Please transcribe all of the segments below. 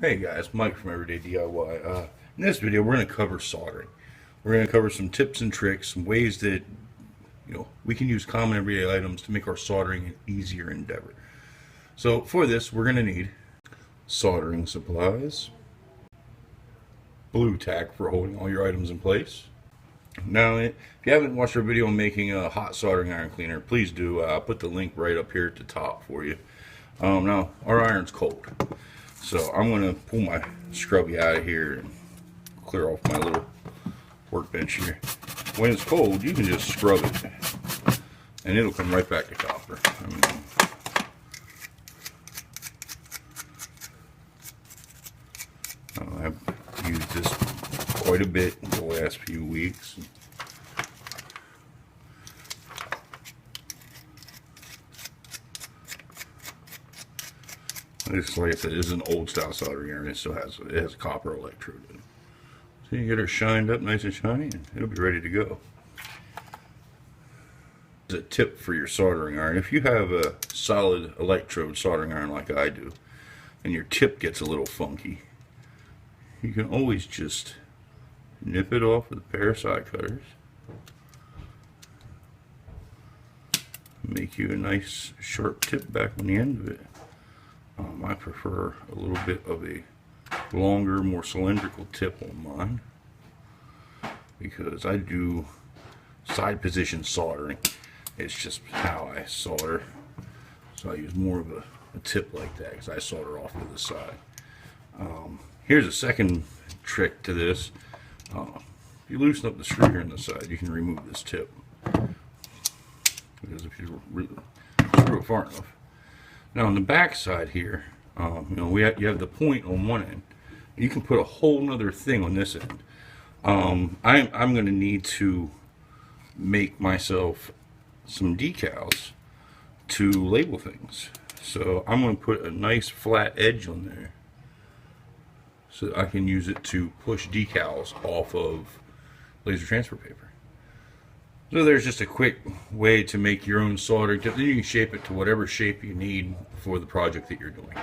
Hey guys, Mike from Everyday DIY. In this video, we're going to cover soldering. We're going to cover some tips and tricks, some ways that we can use common everyday items to make our soldering an easier endeavor. So for this, we're going to need soldering supplies, blue tack for holding all your items in place. Now, if you haven't watched our video on making a hot soldering iron cleaner, please do. I'll put the link right up here at the top for you. Now, our iron's cold. So I'm going to pull my scrubby out of here and clear off my little workbench here. When it's cold, you can just scrub it and it'll come right back to copper. I've used this quite a bit in the last few weeks. This, like I said, is an old style soldering iron. It still has a copper electrode in it. So you get her shined up nice and shiny and it'll be ready to go. As a tip for your soldering iron, if you have a solid electrode soldering iron like I do, and your tip gets a little funky, you can always just nip it off with a pair of side cutters. Make you a nice sharp tip back on the end of it. I prefer a little bit of a longer, more cylindrical tip on mine because I do side position soldering. It's just how I solder. So I use more of a tip like that because I solder off to the side. Here's a second trick to this. If you loosen up the screw here on the side, you can remove this tip. Because if you screw it far enough. Now on the back side here, you have the point on one end. You can put a whole nother thing on this end. I'm going to need to make myself some decals to label things. So I'm going to put a nice flat edge on there so that I can use it to push decals off of laser transfer paper. So there's just a quick way to make your own soldering tip. Then you can shape it to whatever shape you need for the project that you're doing.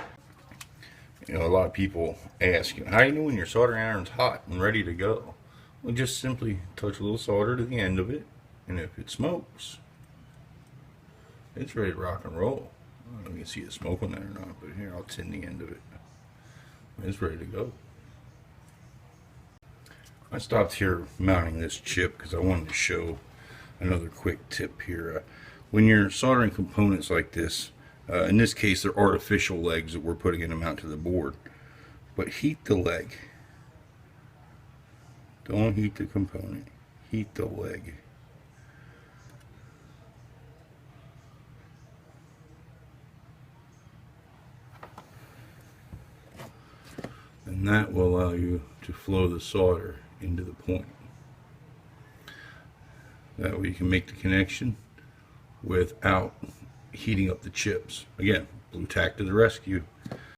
A lot of people ask, how do you know when your soldering iron's hot and ready to go? Well, just simply touch a little solder to the end of it, and if it smokes, it's ready to rock and roll. I don't know if you can see the smoke on that or not, but here, I'll tin the end of it. It's ready to go. I stopped here mounting this chip because I wanted to show another quick tip here. When you're soldering components like this, in this case they're artificial legs that we're putting in to mount to the board, but heat the leg. Don't heat the component, heat the leg. And that will allow you to flow the solder into the point. That way you can make the connection without heating up the chips. Again, blue tack to the rescue.